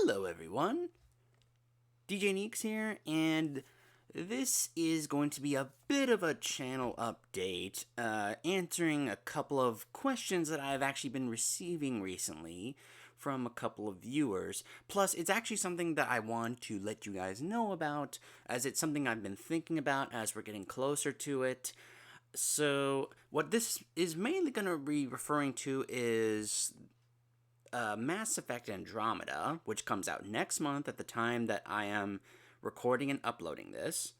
Hello everyone, DJ Neeks here, and this is going to be a bit of a channel update, answering a couple of questions that I've actually been receiving recently from a couple of viewers. Plus, it's actually something that I want to let you guys know about, as it's something I've been thinking about as we're getting closer to it. So, what this is mainly going to be referring to is Mass Effect Andromeda, which comes out next month at the time that I am recording and uploading this.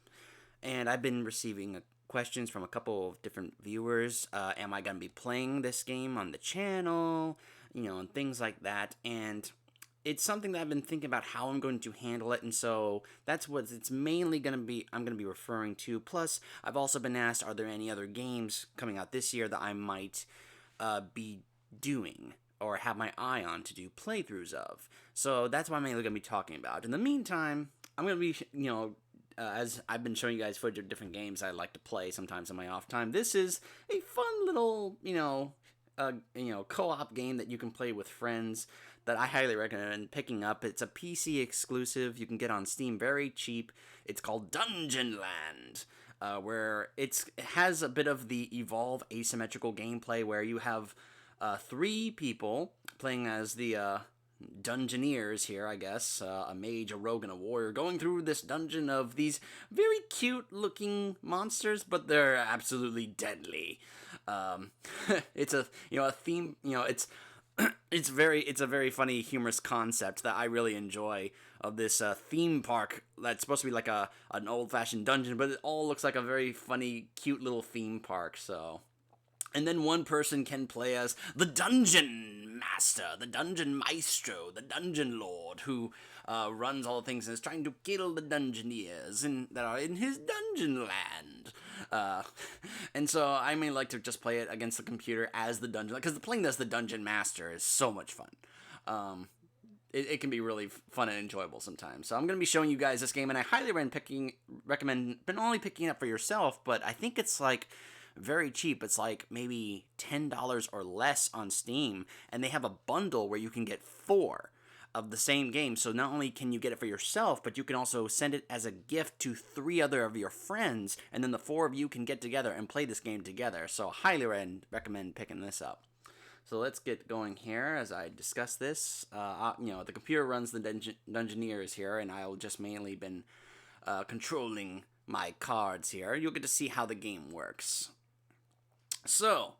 And I've been receiving questions from a couple of different viewers. Am I going to be playing this game on the channel? And things like that. And it's something that I've been thinking about how I'm going to handle it, and so that's what it's mainly going to be. I'm going to be referring to. Plus, I've also been asked, are there any other games coming out this year that I might be doing or have my eye on to do playthroughs of? So that's what I'm mainly going to be talking about. In the meantime, I'm going to be, as I've been showing you guys footage of different games I like to play sometimes in my off time. This is a fun little, co-op game that you can play with friends that I highly recommend picking up. It's a PC exclusive. You can get on Steam very cheap. It's called Dungeonland, where it has a bit of the Evolve asymmetrical gameplay where you have 3 people playing as the Dungeoneers here, I guess, a mage, a rogue, and a warrior, going through this dungeon of these very cute-looking monsters, but they're absolutely deadly. It's a theme. It's a very funny, humorous concept that I really enjoy of this theme park that's supposed to be like an old-fashioned dungeon, but it all looks like a very funny, cute little theme park. So. And then one person can play as the Dungeon Master, the Dungeon Maestro, the Dungeon Lord, who runs all the things and is trying to kill the Dungeoneers that are in his Dungeonland. And so I may like to just play it against the computer as the Dungeon, because playing as the Dungeon Master is so much fun. It can be really fun and enjoyable sometimes. So I'm going to be showing you guys this game, and I highly recommend not only picking it up for yourself, but I think it's like very cheap. It's like maybe $10 or less on Steam, and they have a bundle where you can get 4 of the same game. So not only can you get it for yourself, but you can also send it as a gift to 3 other of your friends, and then the 4 of you can get together and play this game together. So highly recommend picking this up. So let's get going here as I discuss this. The computer runs the Dungeoneers here, and I'll just mainly been controlling my cards here. You'll get to see how the game works. So,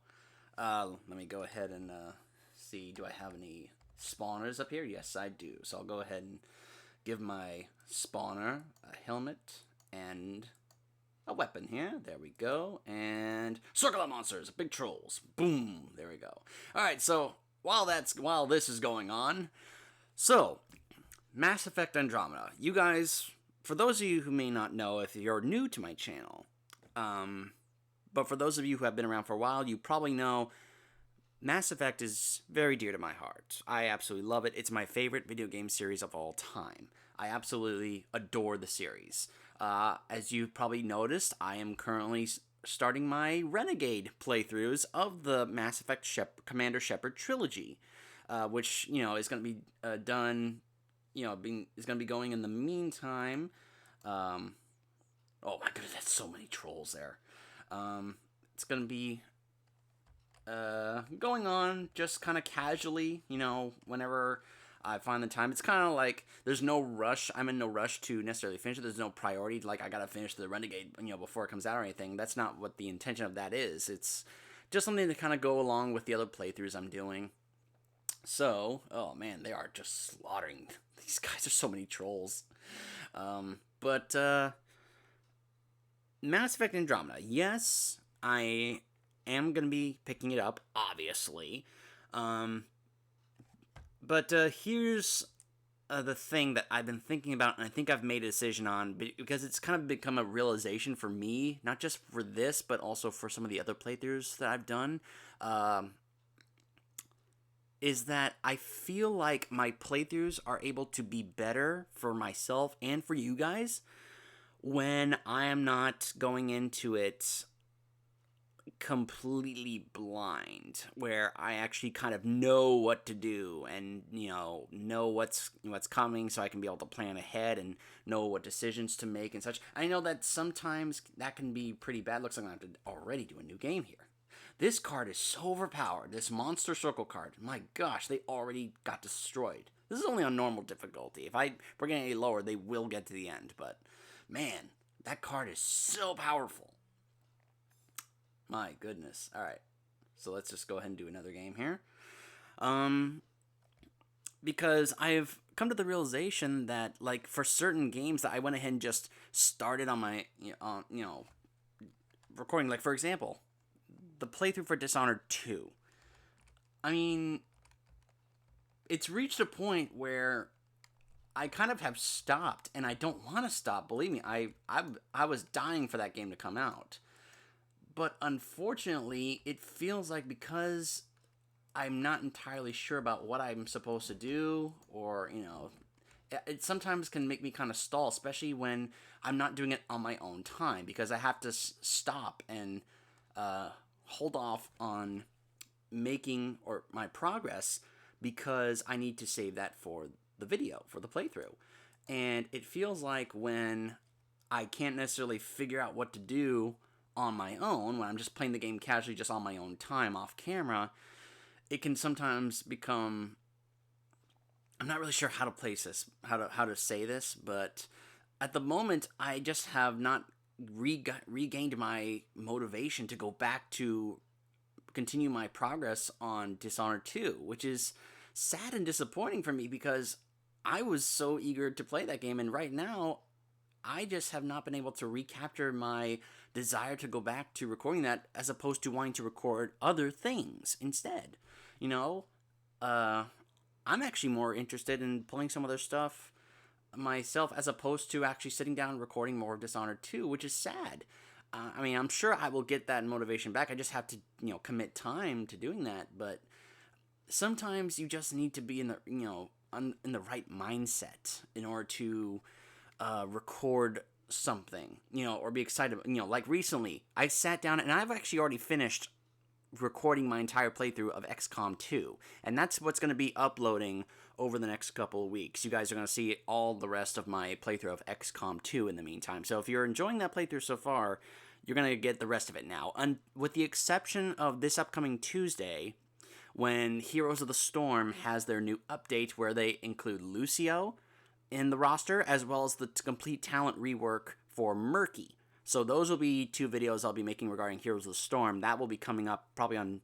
let me go ahead and see, do I have any spawners up here? Yes, I do. So I'll go ahead and give my spawner a helmet and a weapon here. There we go. And circle of monsters, big trolls. Boom. There we go. Alright, so while this is going on, so Mass Effect Andromeda. You guys, for those of you who may not know, if you're new to my channel, but for those of you who have been around for a while, you probably know Mass Effect is very dear to my heart. I absolutely love it. It's my favorite video game series of all time. I absolutely adore the series. As you probably noticed, I am currently starting my Renegade playthroughs of the Mass Effect Commander Shepard trilogy, which, is going to be done, is going to be going in the meantime. Oh my goodness, that's so many trolls there. It's going to be going on just kind of casually, whenever I find the time. It's kind of like there's no rush. I'm in no rush to necessarily finish it. There's no priority, like I got to finish the Renegade, before it comes out or anything. That's not what the intention of that is. It's just something to kind of go along with the other playthroughs I'm doing. So, oh man, they are just slaughtering. These guys are so many trolls. But Mass Effect Andromeda. Yes, I am going to be picking it up, obviously. But here's the thing that I've been thinking about, and I think I've made a decision on, because it's kind of become a realization for me, not just for this, but also for some of the other playthroughs that I've done, is that I feel like my playthroughs are able to be better for myself and for you guys when I am not going into it completely blind, where I actually kind of know what to do and know what's coming, so I can be able to plan ahead and know what decisions to make and such. I know that sometimes that can be pretty bad. Looks like I have to already do a new game here. This card is so overpowered. This Monster Circle card, my gosh, they already got destroyed. This is only on normal difficulty. If I bring it any lower, they will get to the end. But man, that card is so powerful. My goodness. All right. So let's just go ahead and do another game here. Because I've come to the realization that, like, for certain games that I went ahead and just started on my, recording. Like, for example, the playthrough for Dishonored 2. I mean, it's reached a point where I kind of have stopped, and I don't want to stop. Believe me, I was dying for that game to come out. But unfortunately, it feels like because I'm not entirely sure about what I'm supposed to do, or, it sometimes can make me kind of stall, especially when I'm not doing it on my own time, because I have to stop and hold off on making or my progress because I need to save that for the video, for the playthrough. And it feels like when I can't necessarily figure out what to do on my own, when I'm just playing the game casually just on my own time off camera, it can sometimes become, I'm not really sure how to place this, how to say this, but at the moment I just have not regained my motivation to go back to continue my progress on Dishonored 2, which is sad and disappointing for me because I was so eager to play that game, and right now I just have not been able to recapture my desire to go back to recording that, as opposed to wanting to record other things instead. I'm actually more interested in playing some other stuff myself, as opposed to actually sitting down and recording more of Dishonored 2, which is sad. I mean, I'm sure I will get that motivation back. I just have to, commit time to doing that. But sometimes you just need to be in the, in the right mindset in order to record something, or be excited. Like recently, I sat down and I've actually already finished recording my entire playthrough of XCOM 2, and that's what's going to be uploading over the next couple of weeks. You guys are going to see all the rest of my playthrough of XCOM 2 in the meantime. So if you're enjoying that playthrough so far, you're going to get the rest of it now. With the exception of this upcoming Tuesday, when Heroes of the Storm has their new update where they include Lucio in the roster, as well as the complete talent rework for Murky. So those will be 2 videos I'll be making regarding Heroes of the Storm. That will be coming up probably on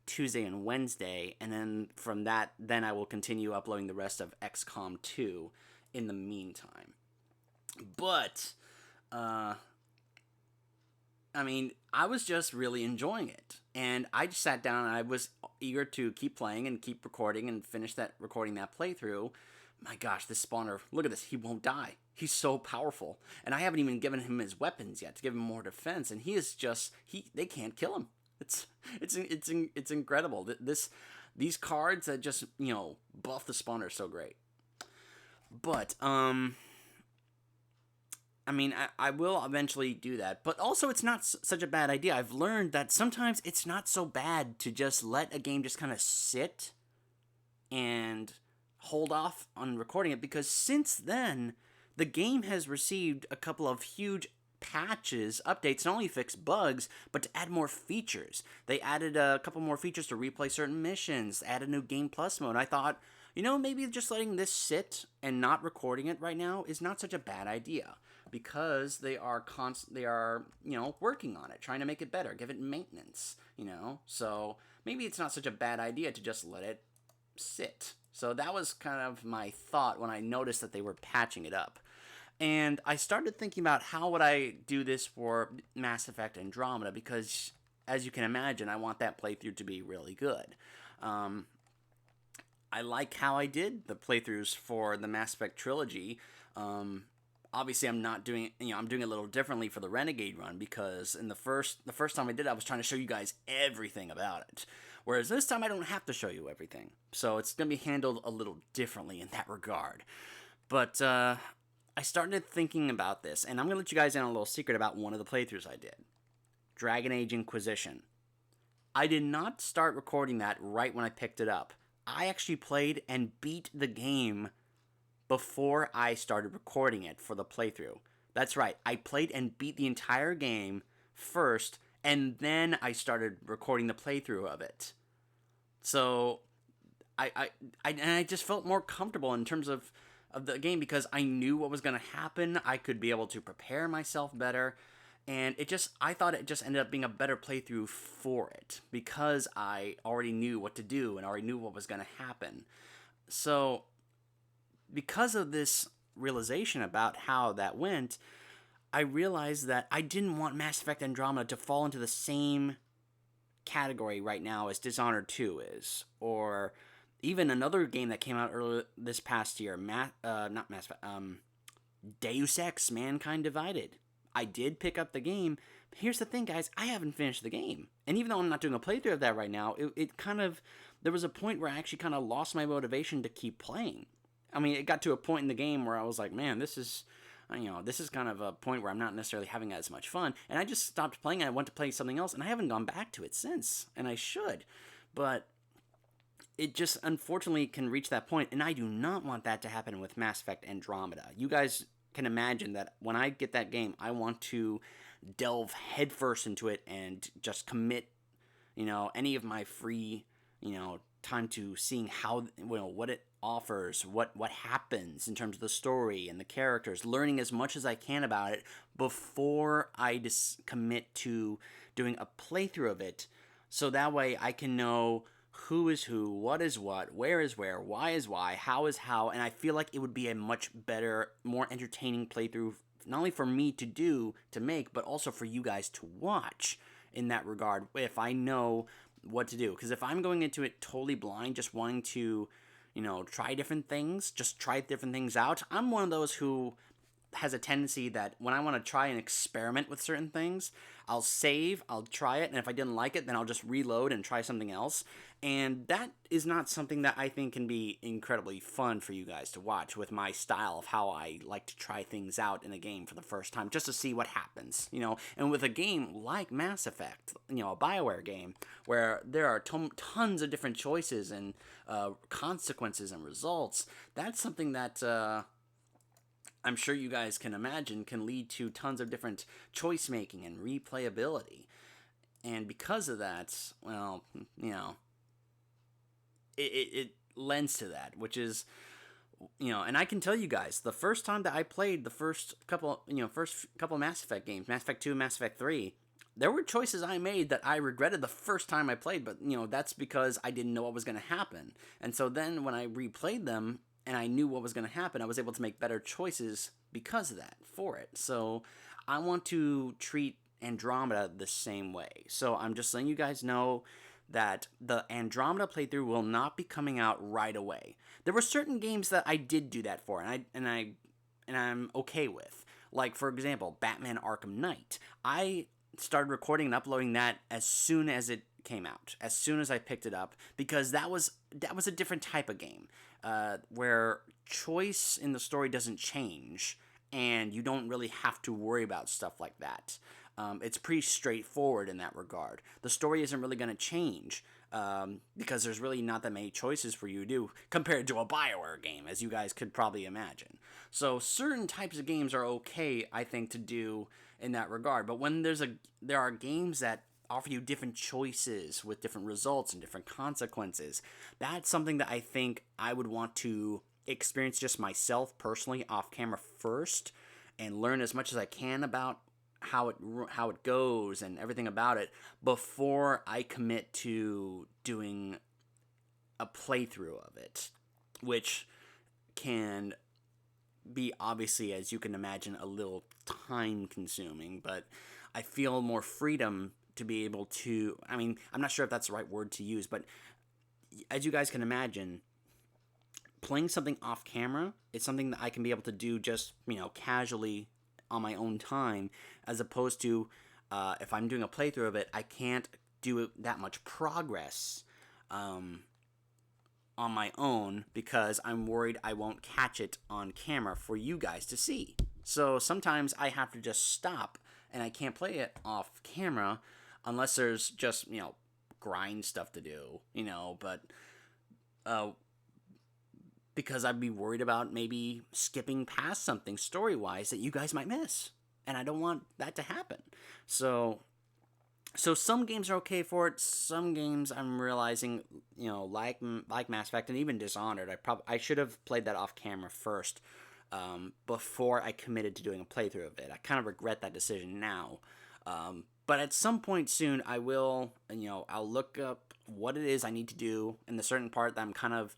Tuesday and Wednesday, and then from that, then I will continue uploading the rest of XCOM 2 in the meantime. But, I mean, I was just really enjoying it, and I just sat down and I was eager to keep playing and keep recording and finish recording that playthrough. My gosh, this spawner, look at this, he won't die. He's so powerful, and I haven't even given him his weapons yet to give him more defense, and he is just, they can't kill him. It's incredible. These cards that just, buff the spawner are so great. But, I mean, I will eventually do that, but also it's not such a bad idea. I've learned that sometimes it's not so bad to just let a game just kind of sit and hold off on recording it, because since then, the game has received a couple of huge patches, updates, not only fix bugs, but to add more features. They added a couple more features to replay certain missions, added a new Game Plus mode. I thought, maybe just letting this sit and not recording it right now is not such a bad idea, because they are working on it, trying to make it better, give it maintenance, so maybe it's not such a bad idea to just let it sit. So that was kind of my thought when I noticed that they were patching it up. And I started thinking about how would I do this for Mass Effect Andromeda, because, as you can imagine, I want that playthrough to be really good. I like how I did the playthroughs for the Mass Effect trilogy. Obviously, I'm not doing, I'm doing it a little differently for the Renegade run, because in the first time I did it, I was trying to show you guys everything about it. Whereas this time, I don't have to show you everything. So it's going to be handled a little differently in that regard. But, I started thinking about this, and I'm going to let you guys in on a little secret about one of the playthroughs I did. Dragon Age Inquisition. I did not start recording that right when I picked it up. I actually played and beat the game before I started recording it for the playthrough. That's right. I played and beat the entire game first, and then I started recording the playthrough of it. So I just felt more comfortable in terms of the game because I knew what was going to happen. I could be able to prepare myself better. And I thought it just ended up being a better playthrough for it because I already knew what to do and already knew what was going to happen. So, because of this realization about how that went, I realized that I didn't want Mass Effect Andromeda to fall into the same category right now as Dishonored 2 is, or even another game that came out earlier this past year, not Mass Effect, Deus Ex: Mankind Divided. I did pick up the game. Here's the thing, guys, I haven't finished the game. And even though I'm not doing a playthrough of that right now, it kind of, there was a point where I actually kind of lost my motivation to keep playing. I mean, it got to a point in the game where I was like, man, this is kind of a point where I'm not necessarily having as much fun. And I just stopped playing and I went to play something else, and I haven't gone back to it since. And I should. But it just unfortunately can reach that point, and I do not want that to happen with Mass Effect Andromeda. You guys can imagine that when I get that game, I want to delve headfirst into it and just commit, any of my free, time to seeing how, what it offers, what happens in terms of the story and the characters, learning as much as I can about it before I just commit to doing a playthrough of it, so that way I can know who is who, what is what, where is where, why is why, how is how, and I feel like it would be a much better, more entertaining playthrough, not only for me to make, but also for you guys to watch in that regard, if I know what to do. Because if I'm going into it totally blind, just wanting to, try different things, just try different things out, I'm one of those who has a tendency that when I want to try and experiment with certain things, I'll save, I'll try it, and if I didn't like it, then I'll just reload and try something else. And that is not something that I think can be incredibly fun for you guys to watch with my style of how I like to try things out in a game for the first time, just to see what happens, And with a game like Mass Effect, a BioWare game, where there are tons of different choices and consequences and results, that's something that I'm sure you guys can imagine can lead to tons of different choice making and replayability. And because of that, well, it lends to that, which is, and I can tell you guys, the first time that I played the first couple Mass Effect games, Mass Effect 2, Mass Effect 3, there were choices I made that I regretted the first time I played, but, that's because I didn't know what was going to happen. And so then when I replayed them, and I knew what was going to happen, I was able to make better choices because of that, for it. So I want to treat Andromeda the same way. So I'm just letting you guys know that the Andromeda playthrough will not be coming out right away. There were certain games that I did do that for, and I'm okay with. Like, for example, Batman Arkham Knight. I started recording and uploading that as soon as it came out, as soon as I picked it up, because that was a different type of game. Where choice in the story doesn't change, and you don't really have to worry about stuff like that. It's pretty straightforward in that regard. The story isn't really going to change, because there's really not that many choices for you to do compared to a BioWare game, as you guys could probably imagine. So certain types of games are okay, I think, to do in that regard. But when there are games that offer you different choices with different results and different consequences, that's something that I think I would want to experience just myself personally off camera first, and learn as much as I can about how it goes and everything about it before I commit to doing a playthrough of it, which can be, obviously, as you can imagine, a little time consuming, but I feel more freedom to be able to, I'm not sure if that's the right word to use, but as you guys can imagine, playing something off camera is something that I can be able to do just, casually on my own time, as opposed to, if I'm doing a playthrough of it, I can't do that much progress on my own because I'm worried I won't catch it on camera for you guys to see. So sometimes I have to just stop, and I can't play it off camera unless there's just, grind stuff to do, but uh, because I'd be worried about maybe skipping past something story-wise that you guys might miss. And I don't want that to happen. So some games are okay for it. Some games I'm realizing, like Mass Effect and even Dishonored, I should have played that off camera first, before I committed to doing a playthrough of it. I kind of regret that decision now. But at some point soon, I will, I'll look up what it is I need to do in the certain part that I'm kind of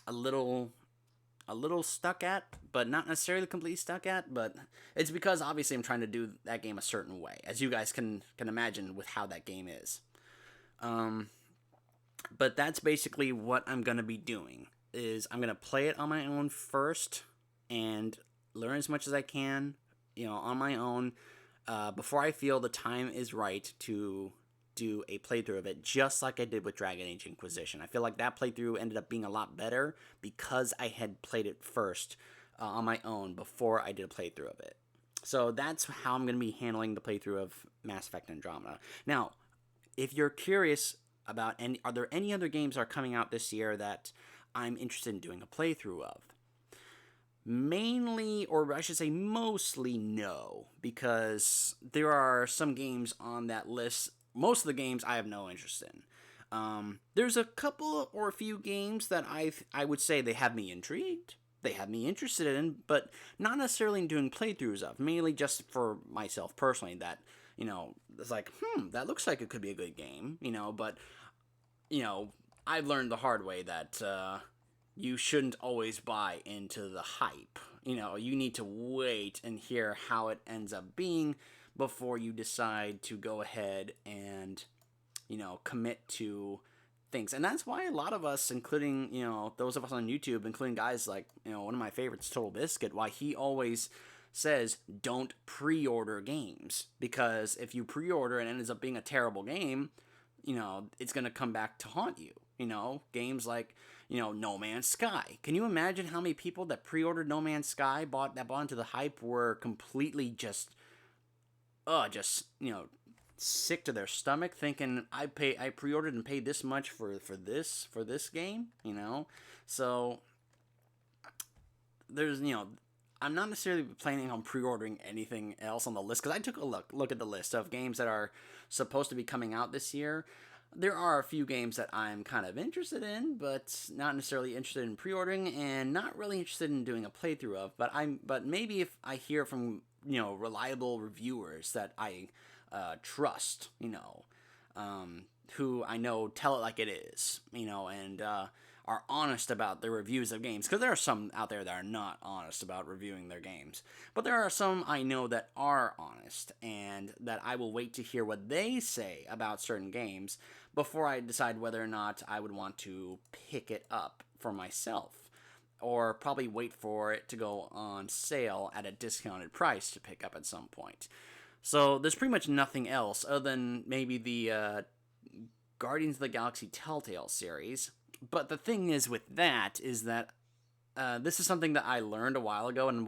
a little stuck at, but not necessarily completely stuck at. But it's because obviously I'm trying to do that game a certain way, as you guys can imagine with how that game is. But that's basically what I'm gonna be doing. Is I'm gonna play it on my own first and learn as much as I can, on my own, before I feel the time is right to do a playthrough of it, just like I did with Dragon Age Inquisition. I feel like that playthrough ended up being a lot better because I had played it first on my own before I did a playthrough of it. So that's how I'm going to be handling the playthrough of Mass Effect Andromeda. Now, if you're curious about are there any other games that are coming out this year that I'm interested in doing a playthrough of? Mainly, or I should say mostly, no, because there are some games on that list. Most of the games I have no interest in. There's a couple or a few games that I would say they have me intrigued, they have me interested in, but not necessarily in doing playthroughs of. Mainly just for myself personally, that it's like, that looks like it could be a good game, but I've learned the hard way that you shouldn't always buy into the hype. You need to wait and hear how it ends up being before you decide to go ahead and, commit to things. And that's why a lot of us, including, those of us on YouTube, including guys like, one of my favorites, Total Biscuit, why he always says don't pre-order games. Because if you pre-order and it ends up being a terrible game, it's going to come back to haunt you. Games like, No Man's Sky. Can you imagine how many people that pre-ordered No Man's Sky bought into the hype were completely just sick to their stomach, thinking I pre-ordered and paid this much for this game, So there's, I'm not necessarily planning on pre-ordering anything else on the list, because I took a look at the list of games that are supposed to be coming out this year. There are a few games that I'm kind of interested in, but not necessarily interested in pre-ordering, and not really interested in doing a playthrough of. But maybe if I hear from reliable reviewers that I trust, who I know tell it like it is, and are honest about their reviews of games. Because there are some out there that are not honest about reviewing their games. But there are some I know that are honest, and that I will wait to hear what they say about certain games before I decide whether or not I would want to pick it up for myself. Or probably wait for it to go on sale at a discounted price to pick up at some point. So there's pretty much nothing else other than maybe the Guardians of the Galaxy Telltale series. But the thing is with that is that this is something that I learned a while ago, and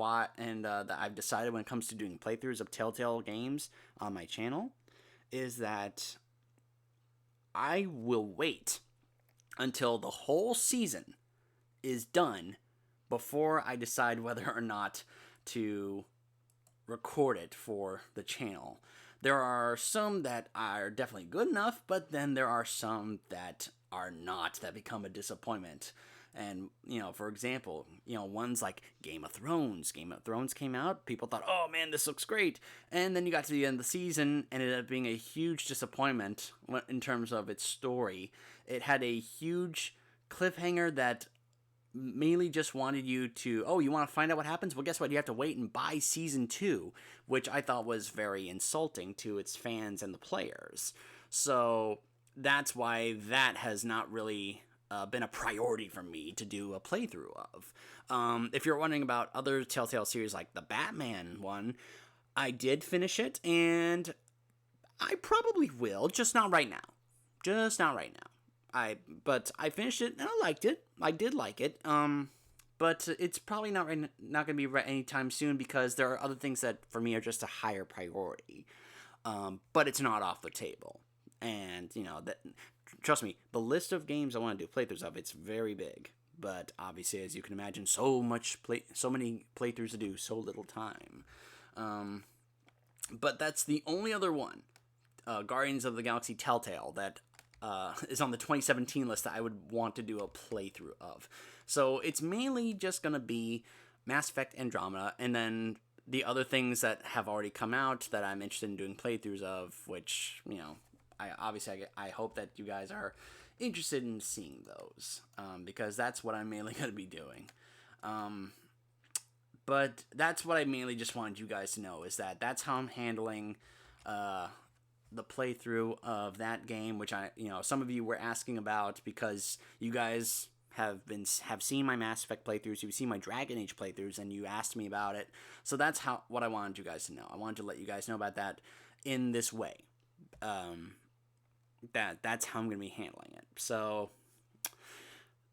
that I've decided when it comes to doing playthroughs of Telltale games on my channel, is that I will wait until the whole season is done before I decide whether or not to record it for the channel. There are some that are definitely good enough, but then there are some that are not, that become a disappointment. And, for example, ones like Game of Thrones. Game of Thrones came out, people thought, oh man, this looks great. And then you got to the end of the season, ended up being a huge disappointment in terms of its story. It had a huge cliffhanger that mainly just wanted you to, you want to find out what happens? Well, guess what? You have to wait and buy season 2, which I thought was very insulting to its fans and the players. So that's why that has not really been a priority for me to do a playthrough of. If you're wondering about other Telltale series like the Batman one, I did finish it, and I probably will, just not right now. But I finished it and I liked it. I did like it. But it's probably not going to be right anytime soon, because there are other things that for me are just a higher priority. But it's not off the table. And, that, trust me, the list of games I want to do playthroughs of, it's very big. But obviously, as you can imagine, so many playthroughs to do, so little time. But that's the only other one, Guardians of the Galaxy Telltale, that is on the 2017 list that I would want to do a playthrough of. So it's mainly just going to be Mass Effect Andromeda, and then the other things that have already come out that I'm interested in doing playthroughs of, which, I hope that you guys are interested in seeing those, because that's what I'm mainly going to be doing. But that's what I mainly just wanted you guys to know, is that that's how I'm handling the playthrough of that game, which some of you were asking about because you guys have seen my Mass Effect playthroughs, you've seen my Dragon Age playthroughs, and you asked me about it. So that's what I wanted you guys to know. I wanted to let you guys know about that in this way. That's how I'm going to be handling it. So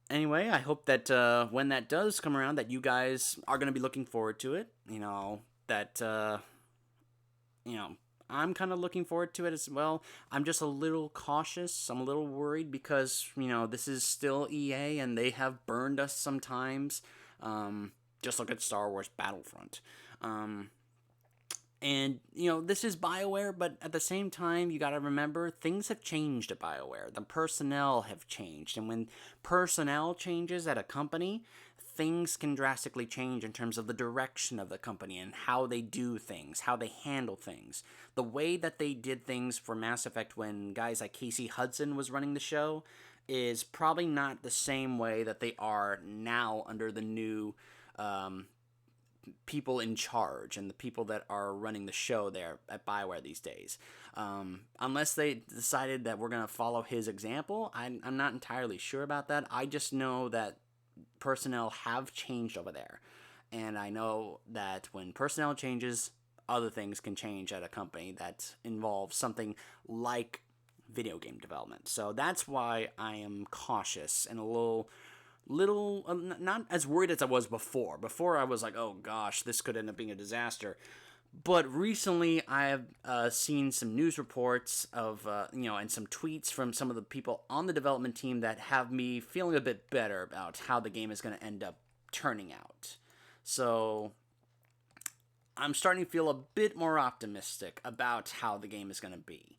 anyway, I hope that when that does come around, that you guys are going to be looking forward to it. I'm kind of looking forward to it as well. I'm just a little cautious. I'm a little worried because, this is still EA and they have burned us sometimes. Just look at Star Wars Battlefront. And, this is BioWare, but at the same time, you gotta remember, things have changed at BioWare. The personnel have changed. And when personnel changes at a company, things can drastically change in terms of the direction of the company and how they do things, how they handle things. The way that they did things for Mass Effect when guys like Casey Hudson was running the show is probably not the same way that they are now under the new people in charge and the people that are running the show there at BioWare these days. Unless they decided that we're going to follow his example, I'm not entirely sure about that. I just know that personnel have changed over there. And I know that when personnel changes, other things can change at a company that involves something like video game development. So that's why I am cautious and a little not as worried as I was before. Before I was like, oh gosh, this could end up being a disaster. But recently I have seen some news reports of, and some tweets from some of the people on the development team that have me feeling a bit better about how the game is going to end up turning out. So I'm starting to feel a bit more optimistic about how the game is going to be.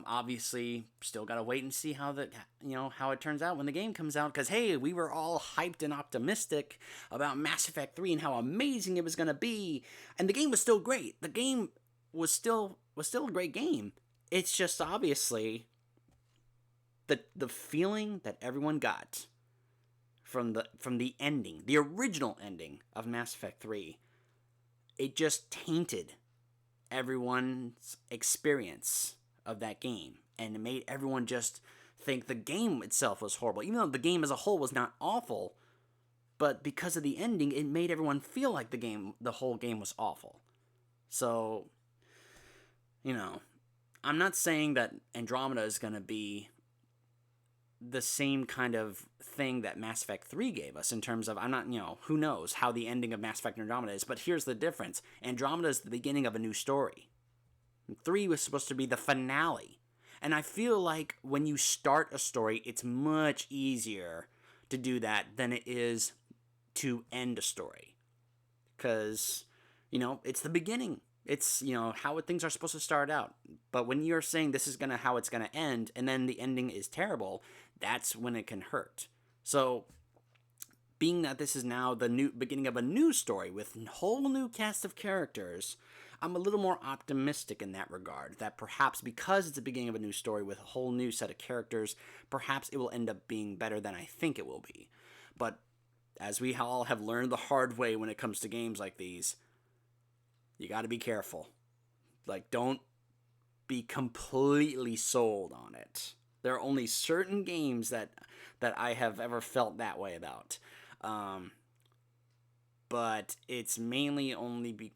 Obviously, still gotta wait and see how it turns out when the game comes out. Because hey, we were all hyped and optimistic about Mass Effect 3 and how amazing it was gonna be, and the game was still great. The game was still a great game. It's just obviously the feeling that everyone got from the ending, the original ending of Mass Effect 3, it just tainted everyone's experience of that game, and it made everyone just think the game itself was horrible, even though the game as a whole was not awful. But because of the ending, it made everyone feel like the whole game was awful. So, I'm not saying that Andromeda is going to be the same kind of thing that Mass Effect 3 gave us in terms of, who knows how the ending of Mass Effect Andromeda is, but here's the difference. Andromeda is the beginning of a new story. 3 was supposed to be the finale. And I feel like when you start a story, it's much easier to do that than it is to end a story. Because, it's the beginning. It's, how things are supposed to start out. But when you're saying this is how it's going to end, and then the ending is terrible, that's when it can hurt. So, being that this is now the new beginning of a new story with a whole new cast of characters, I'm a little more optimistic in that regard, that perhaps because it's the beginning of a new story with a whole new set of characters, perhaps it will end up being better than I think it will be. But as we all have learned the hard way when it comes to games like these, you gotta be careful. Don't be completely sold on it. There are only certain games that I have ever felt that way about. But it's mainly only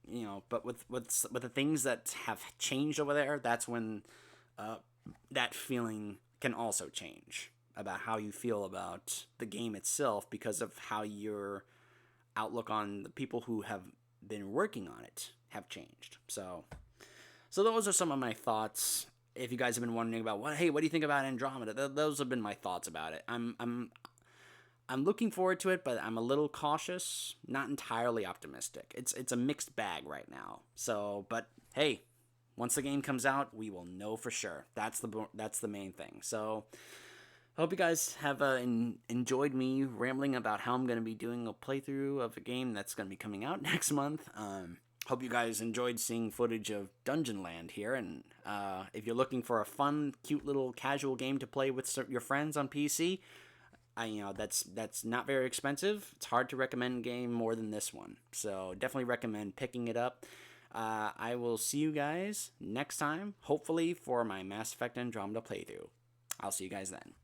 but with the things that have changed over there, that's when that feeling can also change about how you feel about the game itself, because of how your outlook on the people who have been working on it have changed. So those are some of my thoughts if you guys have been wondering about what do you think about Andromeda, those have been my thoughts about it. I'm looking forward to it, but I'm a little cautious, not entirely optimistic. It's a mixed bag right now. So, but hey, once the game comes out, we will know for sure. That's the main thing. So, I hope you guys have enjoyed me rambling about how I'm going to be doing a playthrough of a game that's going to be coming out next month. Hope you guys enjoyed seeing footage of Dungeonland here, and if you're looking for a fun, cute little casual game to play with your friends on PC, that's not very expensive. It's hard to recommend a game more than this one, so definitely recommend picking it up. I will see you guys next time, hopefully for my Mass Effect Andromeda playthrough. I'll see you guys then.